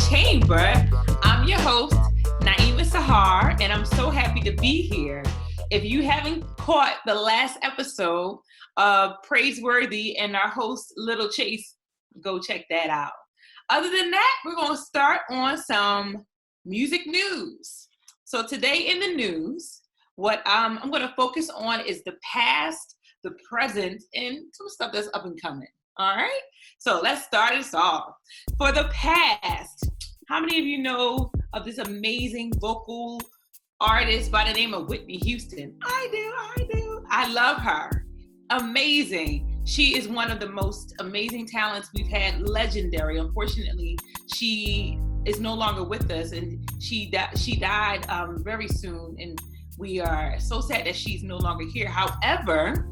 Chamber. I'm your host, Naima Sahar, and I'm so happy to be here. If you haven't caught the last episode of Praiseworthy and our host, Little Chase, go check that out. Other than that, we're going to start on some music news. So today in the news, what I'm going to focus on is the past, the present, and some stuff that's up and coming. All right? So let's start us off. For the past, how many of you know of this amazing vocal artist by the name of Whitney Houston? I do. I love her. Amazing. She is one of the most amazing talents we've had, legendary. Unfortunately, she is no longer with us, and she died very soon, and we are so sad that she's no longer here. However,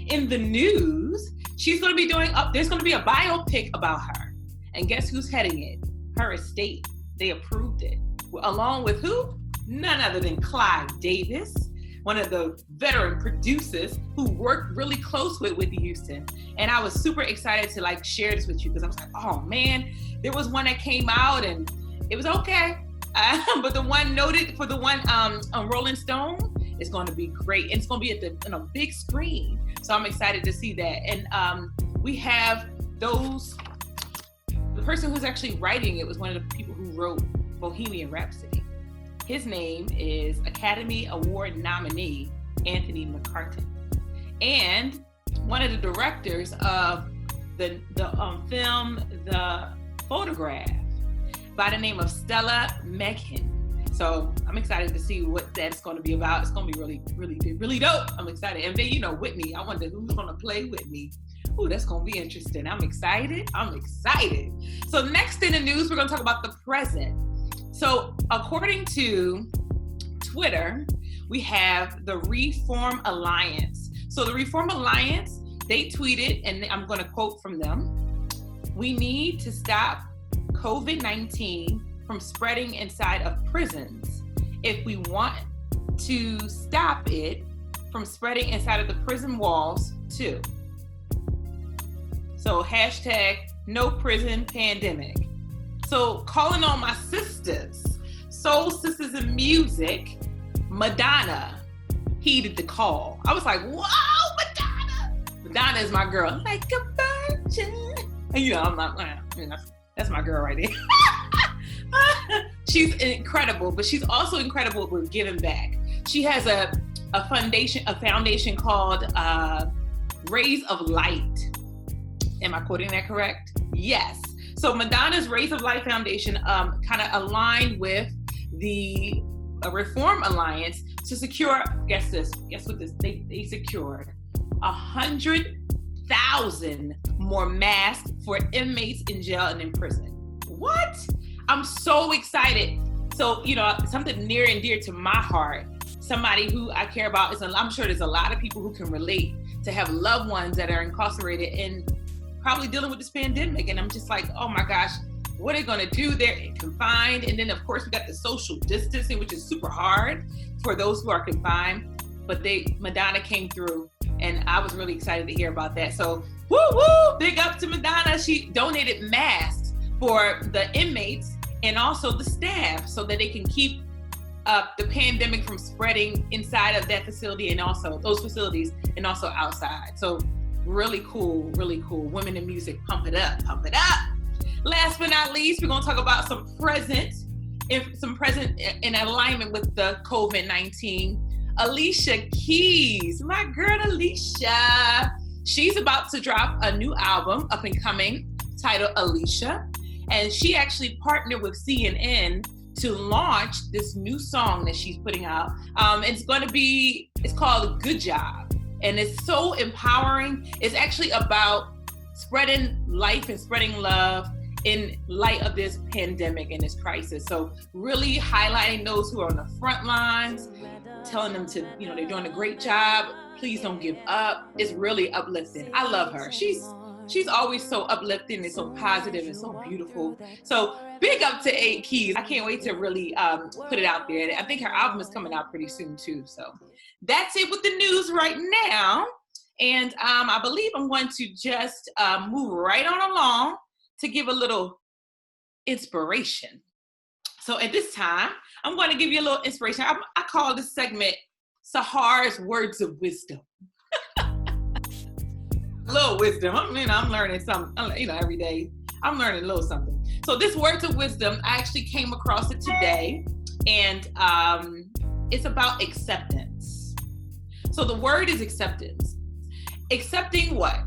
in the news, she's going to be there's going to be a biopic about her, and guess who's heading it? Her estate. They approved it. Along with who? None other than Clive Davis, one of the veteran producers who worked really close with Whitney Houston. And I was super excited to share this with you because I was like, oh man, there was one that came out and it was okay. But the one noted for the one on Rolling Stone is going to be great. And it's going to be on a big screen. So I'm excited to see that. And we have the person who's actually writing it was one of the people who wrote Bohemian Rhapsody. His name is Academy Award nominee Anthony McCartan, and one of the directors of the film The Photograph by the name of Stella Meghan. So I'm excited to see what that's going to be about. It's going to be really, really, really dope. I'm excited. And then, Whitney, I wonder who's going to play Whitney. Ooh, that's going to be interesting. I'm excited. So next in the news, we're going to talk about the present. So according to Twitter, we have the Reform Alliance. So the Reform Alliance, they tweeted, and I'm going to quote from them, "We need to stop COVID-19 from spreading inside of prisons. If we want to stop it from spreading inside of the prison walls too." So hashtag no prison pandemic. So calling on my sisters, soul sisters in music, Madonna heeded the call. I was like, whoa, Madonna. Madonna is my girl. Like a virgin. And I'm not, that's my girl right there. She's incredible, but she's also incredible with giving back. She has a foundation called Rays of Light. Am I quoting that correct? Yes. So Madonna's Rays of Light Foundation kind of aligned with the Reform Alliance to secure, guess what this, they secured 100,000 more masks for inmates in jail and in prison. What? I'm so excited. So, something near and dear to my heart, somebody who I care about, I'm sure there's a lot of people who can relate to have loved ones that are incarcerated and probably dealing with this pandemic. And I'm just like, oh my gosh, what are they going to do? They're confined. And then of course we got the social distancing, which is super hard for those who are confined. But Madonna came through, and I was really excited to hear about that. So woo, big up to Madonna. She donated masks for the inmates and also the staff so that they can keep the pandemic from spreading inside of that facility and also those facilities and also outside. So really cool. Women in music, pump it up. Last but not least, we're going to talk about some present in alignment with the COVID-19. Alicia Keys, my girl Alicia. She's about to drop a new album, up and coming, titled Alicia. And she actually partnered with CNN to launch this new song that she's putting out. It's called Good Job. And it's so empowering. It's actually about spreading life and spreading love in light of this pandemic and this crisis. So really highlighting those who are on the front lines, telling them to, they're doing a great job. Please don't give up. It's really uplifting. I love her. She's always so uplifting and so positive and so beautiful. So big up to A Keys. I can't wait to really put it out there. I think her album is coming out pretty soon too. So that's it with the news right now. And I believe I'm going to just move right on along to give a little inspiration. So at this time, I'm going to give you a little inspiration. I call this segment Sahar's Words of Wisdom. A little wisdom. I mean, I'm learning something, every day. I'm learning a little something. So this Words of Wisdom, I actually came across it today, and it's about acceptance. So the word is acceptance. Accepting what?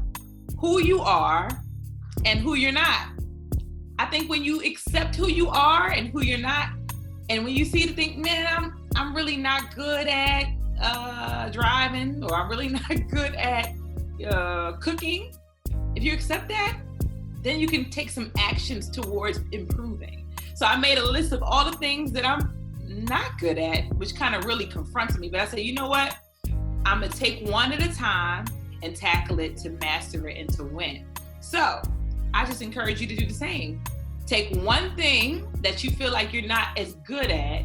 Who you are and who you're not. I think when you accept who you are and who you're not, and when you see the thing, man, I'm really not good at driving, or I'm really not good at cooking. If you accept that, then you can take some actions towards improving. So I made a list of all the things that I'm not good at, which kind of really confronts me. But I said, you know what? I'm going to take one at a time and tackle it to master it and to win. So I just encourage you to do the same. Take one thing that you feel like you're not as good at,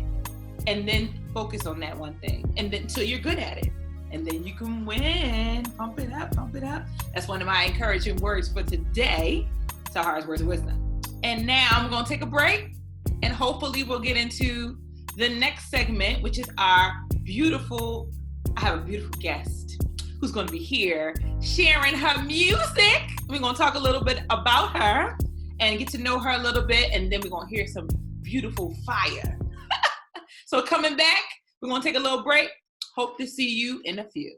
and then focus on that one thing, and then until you're good at it. And then you can win. Pump it up, pump it up. That's one of my encouraging words for today. Sahar's Words of Wisdom. And now I'm going to take a break, and hopefully we'll get into the next segment, which is I have a beautiful guest who's going to be here sharing her music. We're going to talk a little bit about her and get to know her a little bit, and then we're going to hear some beautiful fire. So coming back, we're going to take a little break. Hope to see you in a few.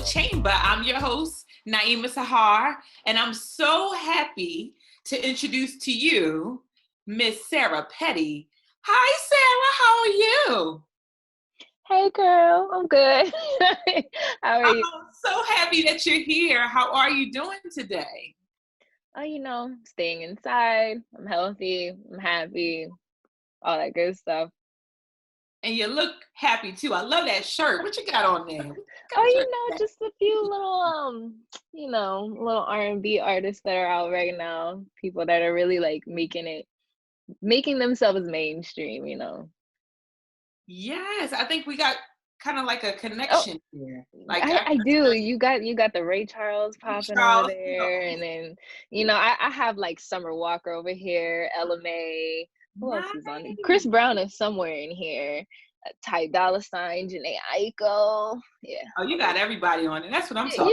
Chamber. I'm your host, Naima Sahar, and I'm so happy to introduce to you Miss Sarah Petty. Hi, Sarah. How are you? Hey, girl. I'm good. How are you? I'm so happy that you're here. How are you doing today? Oh, staying inside. I'm healthy. I'm happy. All that good stuff. And you look happy too. I love that shirt. What you got on there? Just a few little, little R&B artists that are out right now. People that are really like making themselves mainstream, Yes, I think we got kind of like a connection here. Like I do. You got the Ray Charles popping over there, and then I have like Summer Walker over here, Ella May. Who else is on it? Chris Brown is somewhere in here. Ty Dolla $ign, Janae Aiko. Yeah. Oh, you got everybody on it. That's what I'm talking about.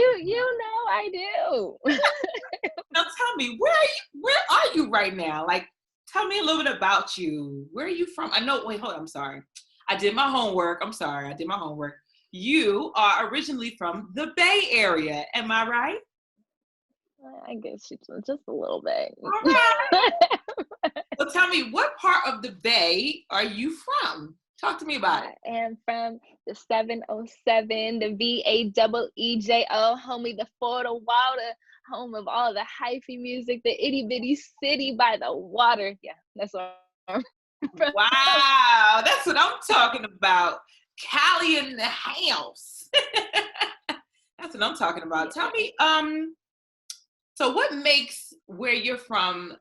I do. Now tell me, where are you right now? Like, tell me a little bit about you. Where are you from? I'm sorry. I did my homework. You are originally from the Bay Area. Am I right? I guess just a little bit. All right. So tell me, what part of the Bay are you from? Talk to me about it. I am from the 707, the VAEEJO, homie, the for the water, home of all the hyphy music, the itty bitty city by the water. Yeah, that's what I'm from. Wow, that's what I'm talking about. Cali in the house. That's what I'm talking about. Tell me, so what makes where you're from,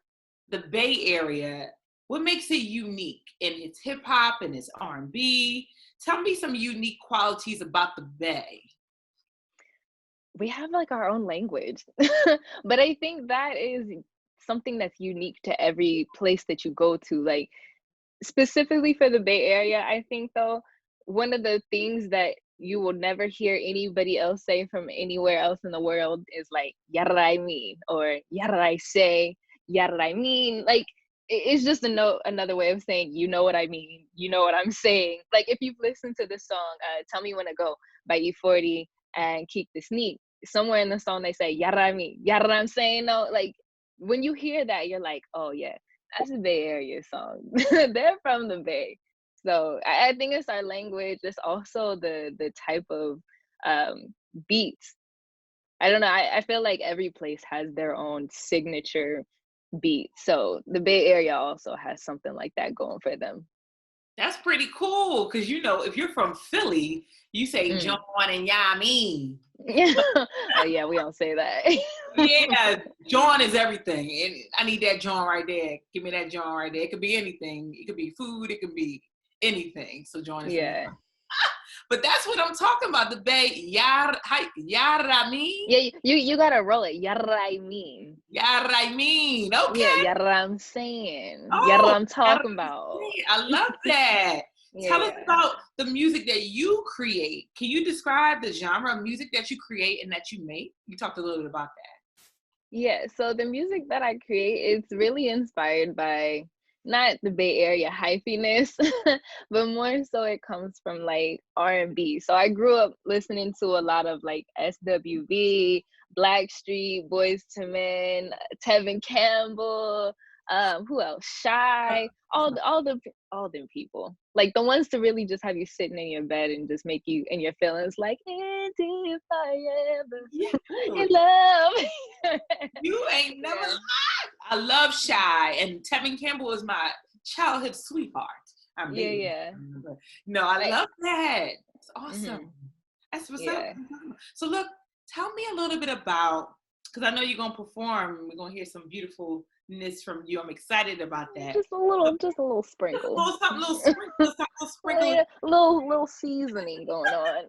the Bay Area, what makes it unique in its hip hop and its R&B? Tell me some unique qualities about the Bay. We have like our own language, but I think that is something that's unique to every place that you go to. Like specifically for the Bay Area, I think though, one of the things that you will never hear anybody else say from anywhere else in the world is like, yada I mean, or yada I say, yada I mean. Like, it's just another way of saying, you know what I mean, you know what I'm saying. Like, if you've listened to this song, Tell Me When to Go by E40 and Keep the Sneak, somewhere in the song they say, yada I mean, yada I'm saying. No, like, when you hear that, you're like, oh yeah, that's a Bay Area song. They're from the Bay. So I think it's our language. It's also the type of beats. I don't know. I feel like every place has their own signature beat. So the Bay Area also has something like that going for them. That's pretty cool. Because, if you're from Philly, you say John and Yamin. Yeah. Oh yeah, we don't say that. Yeah, John is everything. And I need that John right there. Give me that John right there. It could be anything. It could be food. It could be anything. So John is Yeah. but that's what I'm talking about. The Bay Yarami. Yeah, you gotta roll it. Yarra mean. Yaraimin. Yeah, Okay. yarra I'm saying. Yarra Oh, I'm talking about. I love that. Tell us Yeah. about the music that you create. Can you describe the genre of music that you create and that you make? You talked a little bit about that. Yeah, so the music that I create is really inspired by not the Bay Area hyphiness, but more so it comes from like R&B. So I grew up listening to a lot of like SWV, Blackstreet, Boys to Men, Tevin Campbell, who else? Shy, all them people. Like the ones to really just have you sitting in your bed and just make you in your feelings like, and if I ever Yeah. in love. You ain't never Yeah. lied. I love Shy, and Tevin Campbell is my childhood sweetheart. I Yeah, mean, yeah. no, I Like, love that. It's awesome. mhm, That's what's up. yeah. So look, tell me a little bit about, because I know you're gonna perform. We're gonna hear some beautifulness from you. I'm excited about that. Just a So, little just a sprinkle. little something, little sprinkle, little sprinkle. Yeah, little seasoning going on.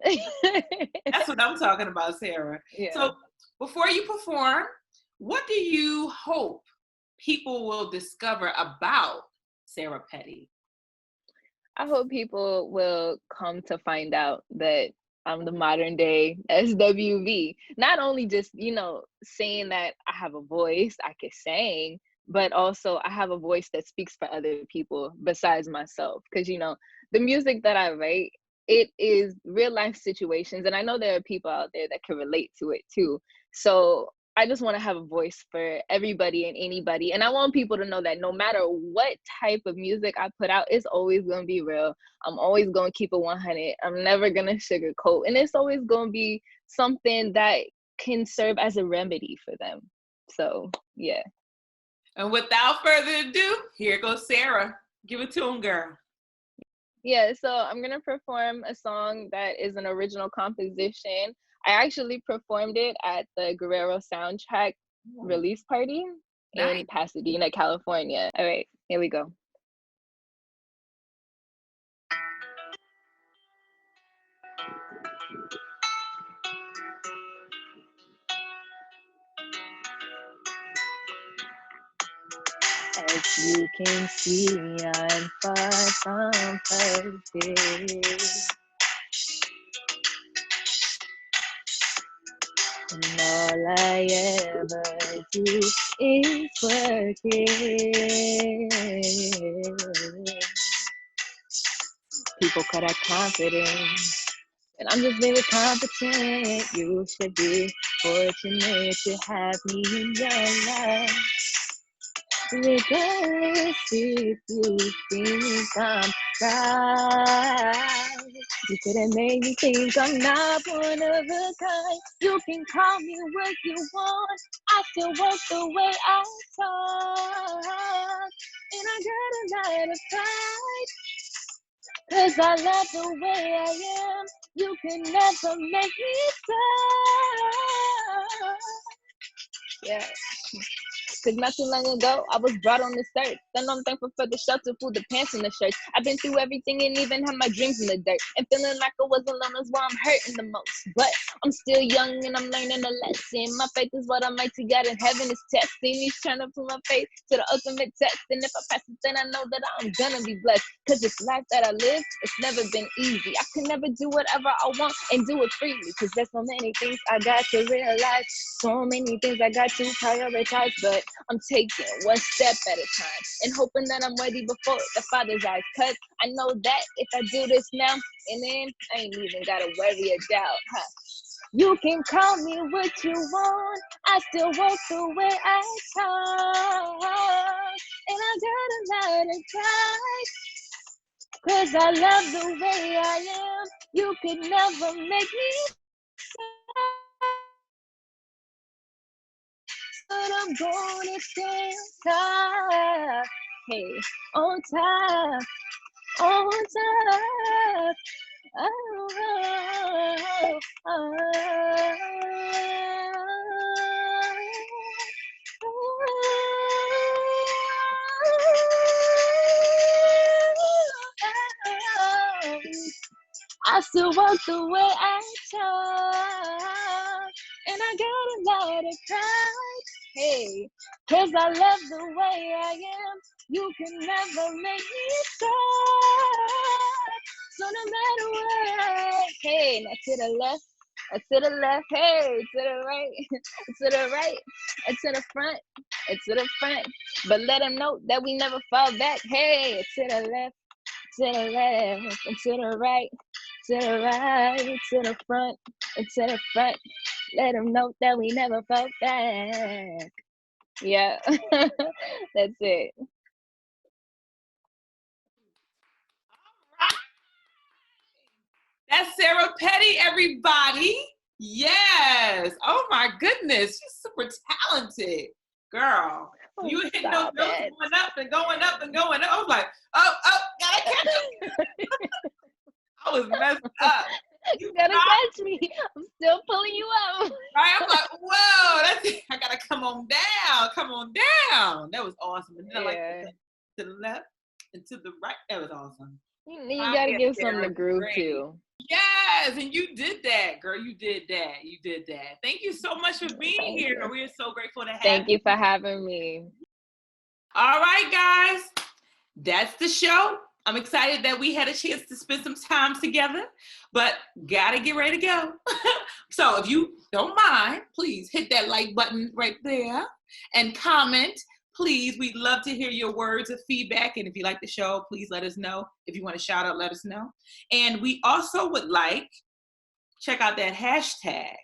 That's what I'm talking about, Sarah. Yeah. So before you perform, what do you hope people will discover about Sarah Petty? I hope people will come to find out that I'm the modern day SWV. Not only just, saying that I have a voice, I can sing, but also I have a voice that speaks for other people besides myself. Because, the music that I write, it is real life situations. And I know there are people out there that can relate to it too. So I just want to have a voice for everybody and anybody. And I want people to know that no matter what type of music I put out, it's always going to be real. I'm always going to keep it 100. I'm never going to sugarcoat. And it's always going to be something that can serve as a remedy for them. So, yeah. And without further ado, here goes Sarah. Give it to him, girl. Yeah, so I'm going to perform a song that is an original composition. I actually performed it at the Guerrero soundtrack release party Nice. in Pasadena, California. All right, here we go. As you can see, I'm far from perfect. And all I ever do is work it. People cut out confidence, and I'm just very competent. You should be fortunate to have me in your life. Regardless if you think I'm right, you couldn't make me think I'm not one of a kind. You can call me what you want, I still work the way I talk. And I got a lot of pride, 'cause I love the way I am. You can never make me stop. Yeah. 'Cause not too long ago, I was brought on this earth. Then I'm thankful for the shelter, food, the pants, and the shirts. I've been through everything and even had my dreams in the dirt. And feeling like I was alone is why I'm hurting the most. But I'm still young and I'm learning a lesson. My faith is what I make to God, and heaven is testing. He's trying to put my faith to the ultimate test. And if I pass it, then I know that I'm gonna be blessed. 'Cause this life that I live, it's never been easy. I can never do whatever I want and do it freely. 'Cause there's so many things I got to realize. So many things I got to prioritize. But I'm taking one step at a time and hoping that I'm ready before the Father's eyes. 'Cause I know that if I do this now and then, I ain't even gotta worry or doubt. You can call me what you want, I still walk the way I talk. And I got a lot of pride, 'cause I love the way I am. You could never make me stop. But I'm gonna stand top, hey, on top, on top. Oh, I still walk the way I talk, and I got a lot of pride. Hey, 'cause I love the way I am. You can never make me stop. So no matter what, hey, now to the left, to the left, hey, to the right, to the right, and to the front, and to the front. But let them know that we never fall back. Hey, to the left, and to the right, to the right, to the front, and to the front. Let them know that we never fall back. Yeah, that's it. That's Sarah Petty, everybody. Yes. Oh my goodness. She's super talented. Girl. Oh, You were hitting those stop notes it. going up and going up and going up. I was like, oh, gotta catch up. I was messed up. You gotta catch me. I'm still pulling you up. Right? I'm like, whoa, that's it. I gotta come on down. Come on down. That was awesome. And then I like to the left and to the right. That was awesome. You gotta give some to groove too. Yes, and you did that, girl. You did that. You did that. Thank you so much for being here. We are so grateful to have you. Thank you for having me. All right, guys. That's the show. I'm excited that we had a chance to spend some time together, but gotta get ready to go. So if you don't mind, please hit that like button right there and comment. Please, we'd love to hear your words of feedback. And if you like the show, please let us know. If you want to shout out, let us know. And we also would like, check out that hashtag,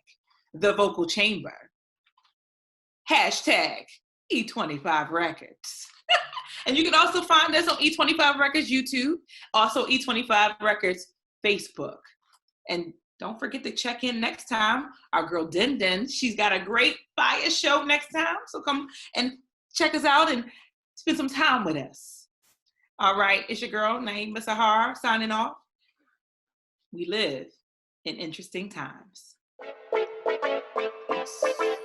The Vocal Chamber. Hashtag E25 Records. And you can also find us on E25 Records YouTube, also E25 Records Facebook. And don't forget to check in next time. Our girl Din Din, she's got a great fire show next time. So come and check us out and spend some time with us. All right, it's your girl, Naima Sahar, signing off. We live in interesting times. Peace.